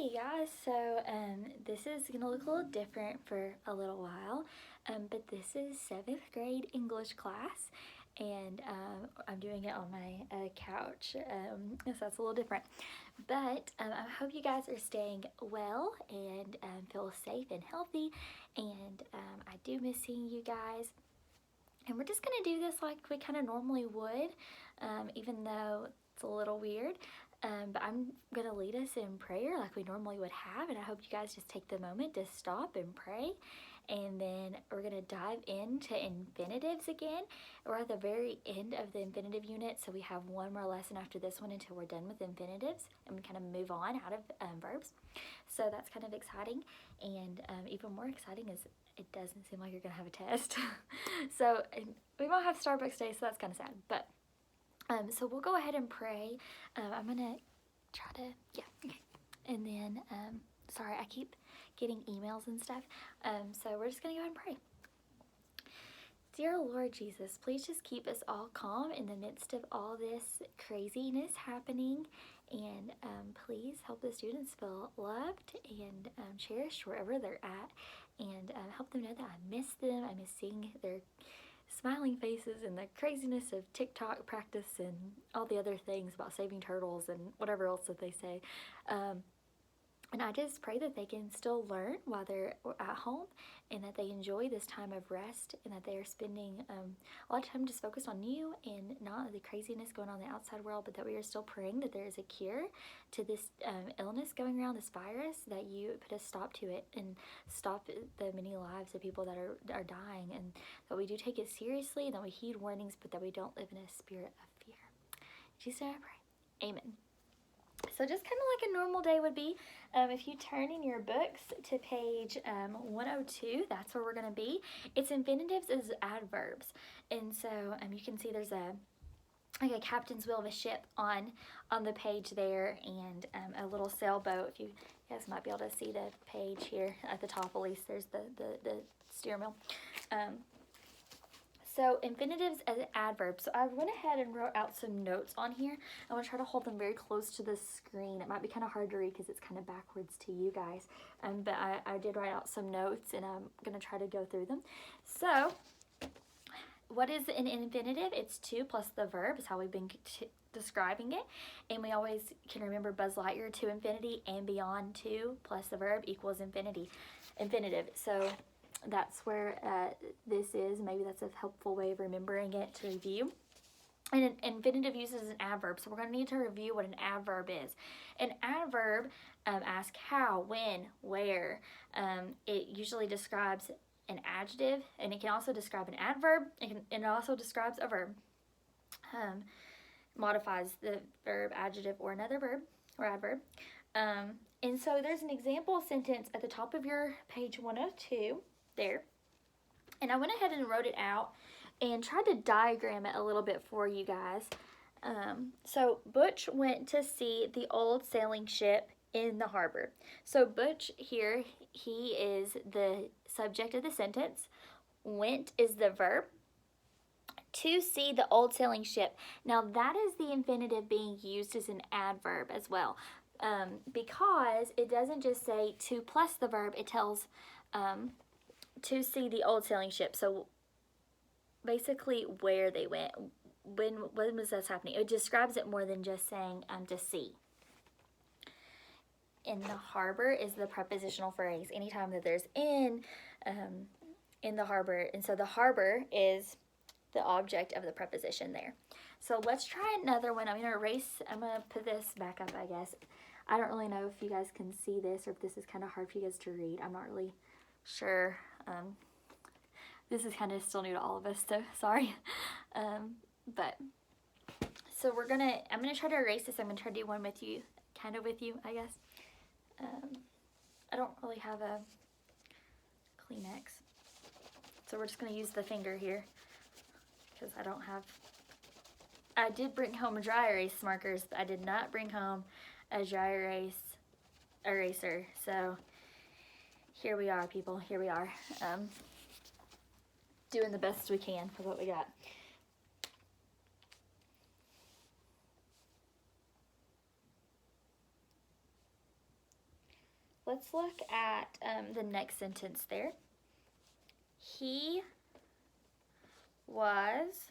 Hey guys, so this is gonna look a little different for a little while, but this is 7th grade English class, and I'm doing it on my couch, so that's a little different. But I hope you guys are staying well and feel safe and healthy, and I do miss seeing you guys. And we're just gonna do this like we kind of normally would, even though it's a little weird. But I'm going to lead us in prayer like we normally would have, and I hope you guys just take the moment to stop and pray. And then we're going to dive into infinitives again. We're at the very end of the infinitive unit, so we have one more lesson after this one until we're done with infinitives, and we kind of move on out of verbs. So that's kind of exciting, and even more exciting is it doesn't seem like you're going to have a test. So we won't have Starbucks today, so that's kind of sad, but so we'll go ahead and pray. I'm gonna try to, okay. And then, sorry, I keep getting emails and stuff. So we're just gonna go ahead and pray. Dear Lord Jesus, please just keep us all calm in the midst of all this craziness happening. And please help the students feel loved and cherished wherever they're at. And help them know that I miss them. I miss seeing their smiling faces and the craziness of TikTok practice and all the other things about saving turtles and whatever else that they say. And I just pray that they can still learn while they're at home, and that they enjoy this time of rest, and that they are spending a lot of time just focused on you and not the craziness going on in the outside world, but that we are still praying that there is a cure to this illness going around, this virus, that you put a stop to it and stop the many lives of people that are dying, and that we do take it seriously, and that we heed warnings, but that we don't live in a spirit of fear. In Jesus' name I pray. Amen. So just kind of like a normal day would be, if you turn in your books to page 102, that's where we're going to be. It's infinitives as adverbs. And so you can see there's a captain's wheel of a ship on the page there, and a little sailboat. If you guys might be able to see the page here at the top, at least there's the steering wheel. So infinitives as adverbs. So I went ahead and wrote out some notes on here. I'm going to try to hold them very close to the screen. It might be kind of hard to read because it's kind of backwards to you guys. But I did write out some notes, and I'm going to try to go through them. So what is an infinitive? It's to plus the verb is how we've been describing it. And we always can remember Buzz Lightyear, to infinity and beyond, to plus the verb equals infinitive. So that's where this is. Maybe that's a helpful way of remembering it to review. And an infinitive uses an adverb, so we're going to need to review what an adverb is. An adverb asks how, when, where. It usually describes an adjective, and it can also describe an adverb, and it also describes a verb. Modifies the verb, adjective, or another verb or adverb. And so there's an example sentence at the top of your page 102 there. And I went ahead and wrote it out and tried to diagram it a little bit for you guys. So Butch went to see the old sailing ship in the harbor. So Butch here, he is the subject of the sentence. Went is the verb. To see the old sailing ship. Now that is the infinitive being used as an adverb as well. Because it doesn't just say to plus the verb, it tells to see the old sailing ship. So basically where they went, when was this happening? It describes it more than just saying to see. In the harbor is the prepositional phrase. Anytime that there's in the harbor, and so the harbor is the object of the preposition there. So let's try another one. I'm going to put this back up, I guess. I don't really know if you guys can see this or if this is kind of hard for you guys to read. I'm not really sure. This is kind of still new to all of us, so sorry. But so I'm gonna try to erase this. I'm gonna try to do one with you, I guess. I don't really have a Kleenex, so we're just gonna use the finger here because I did bring home dry erase markers, but I did not bring home a dry erase eraser. So here we are, people. Here we are. Doing the best we can with what we got. let's look at the next sentence there. He was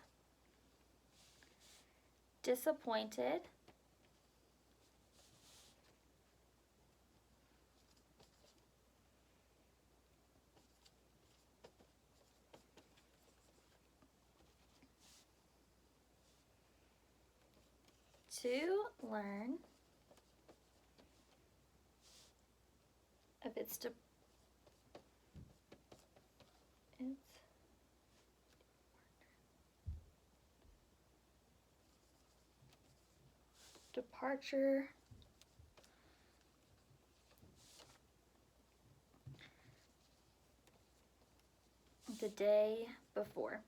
disappointed to learn of its departure the day before.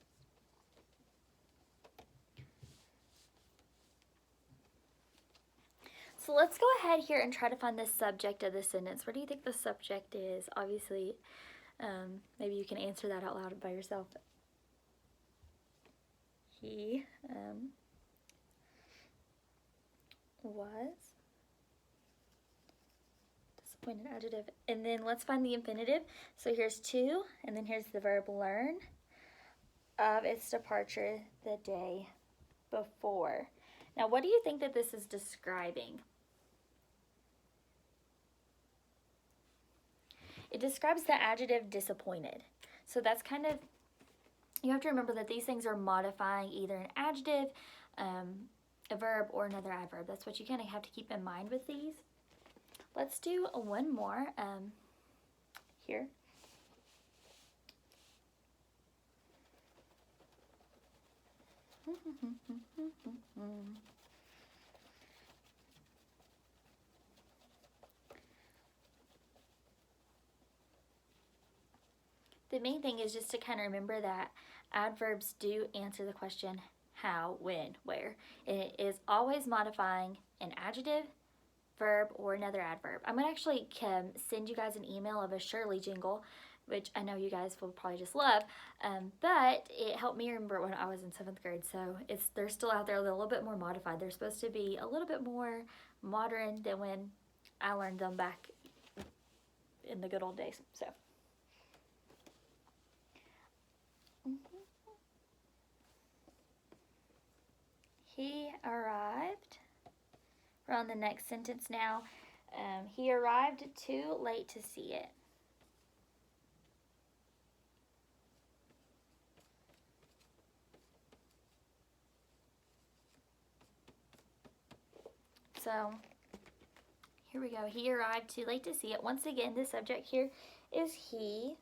So let's go ahead here and try to find the subject of the sentence. What do you think the subject is? Obviously, maybe you can answer that out loud by yourself. He was disappointed, adjective. And then let's find the infinitive. So here's to, and then here's the verb learn of its departure the day before. Now, what do you think that this is describing? It describes the adjective disappointed. So that's kind of, you have to remember that these things are modifying either an adjective, a verb, or another adverb. That's what you kind of have to keep in mind with these. Let's do one more here. The main thing is just to kind of remember that adverbs do answer the question how, when, where. And it is always modifying an adjective, verb, or another adverb. I'm going to actually send you guys an email of a Shirley jingle, which I know you guys will probably just love, but it helped me remember when I was in 7th grade. So they're still out there. They're a little bit more modified. They're supposed to be a little bit more modern than when I learned them back in the good old days. So. He arrived. We're on the next sentence now. He arrived too late to see it. So here we go. He arrived too late to see it. Once again, the subject here is he,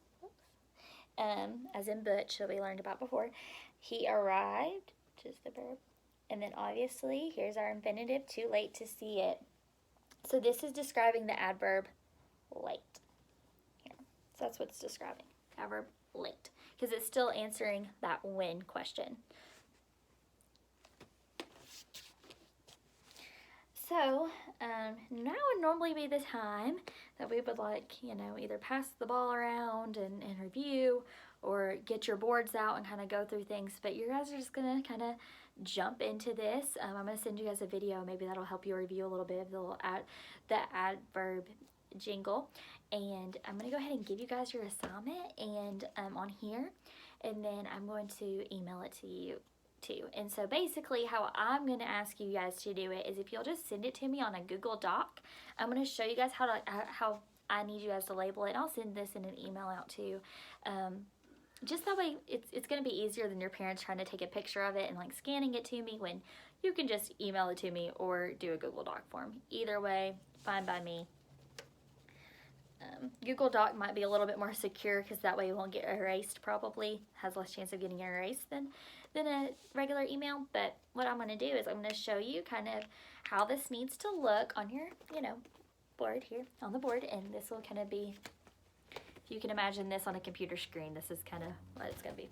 as in Butch that we learned about before. He arrived, which is the verb. And then obviously, here's our infinitive, too late to see it. So this is describing the adverb late. Here. So that's what it's describing, adverb late. Because it's still answering that when question. So now would normally be the time that we would either pass the ball around and review, or get your boards out and kind of go through things. But you guys are just going to kind of jump into this. I'm going to send you guys a video. Maybe that'll help you review a little bit of the adverb jingle. And I'm going to go ahead and give you guys your assignment and on here. And then I'm going to email it to you too. And so basically how I'm going to ask you guys to do it is if you'll just send it to me on a Google Doc. I'm going to show you guys how I need you guys to label it. And I'll send this in an email out to you. Just that way it's going to be easier than your parents trying to take a picture of it and like scanning it to me, when you can just email it to me or do a Google Doc form. Either way, fine by me. Google Doc might be a little bit more secure because that way it won't get erased, probably. Has less chance of getting erased than a regular email. But what I'm going to do is I'm going to show you kind of how this needs to look on your, board here, on the board. And this will kind of be, if you can imagine this on a computer screen, this is kind of what it's going to be.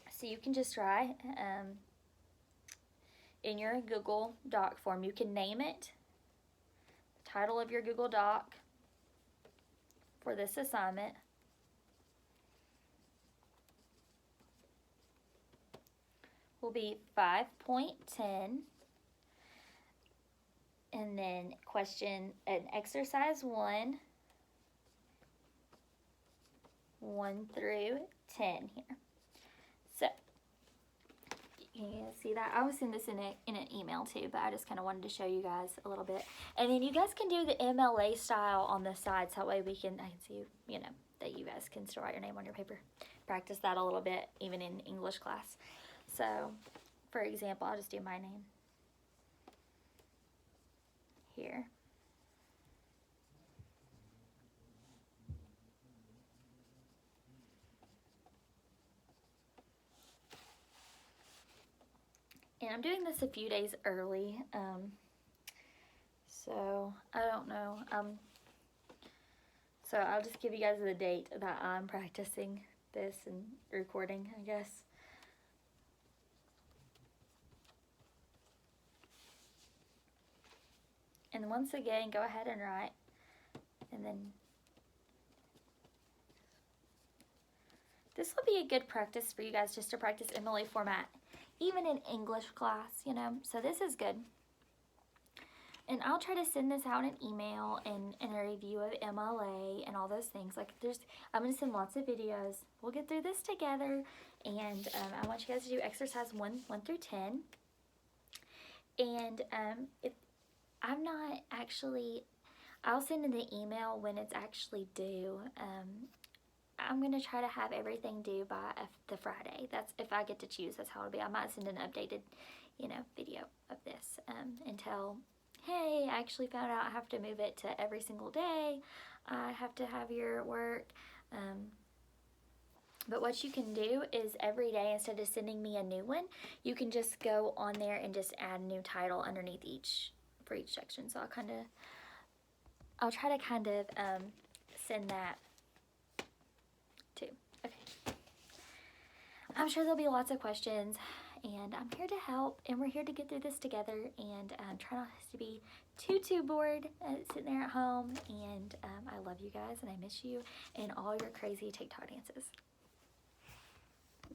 So you can just try in your Google Doc form, you can name it, title of your Google Doc for this assignment. Will be 5.10. and then question and exercise 1, 1 through 10 here. So you can see that. I will send this in an email too, but I just kind of wanted to show you guys a little bit. And then you guys can do the MLA style on the side, so that way I can see, you know, that you guys can still write your name on your paper. Practice that a little bit, even in English class. So, for example, I'll just do my name here. And I'm doing this a few days early, so I don't know. So I'll just give you guys the date that I'm practicing this and recording, I guess. And once again, go ahead and write, and then this will be a good practice for you guys, just to practice MLA format, even in English class, you know, so this is good. And I'll try to send this out in an email and a review of MLA and all those things. Like I'm going to send lots of videos. We'll get through this together, and I want you guys to do exercise 1 through 10. And if I'm not actually, I'll send in the email when it's actually due. I'm going to try to have everything due by the Friday. That's if I get to choose. That's how it'll be. I might send an updated, you know, video of this until, hey, I actually found out I have to move it to every single day. I have to have your work. But what you can do is every day, instead of sending me a new one, you can just go on there and just add a new title underneath for each section. So I'll try to kind of send that too. Okay. I'm sure there'll be lots of questions, and I'm here to help, and we're here to get through this together, and try not to be too bored sitting there at home. And I love you guys, and I miss you and all your crazy TikTok dances.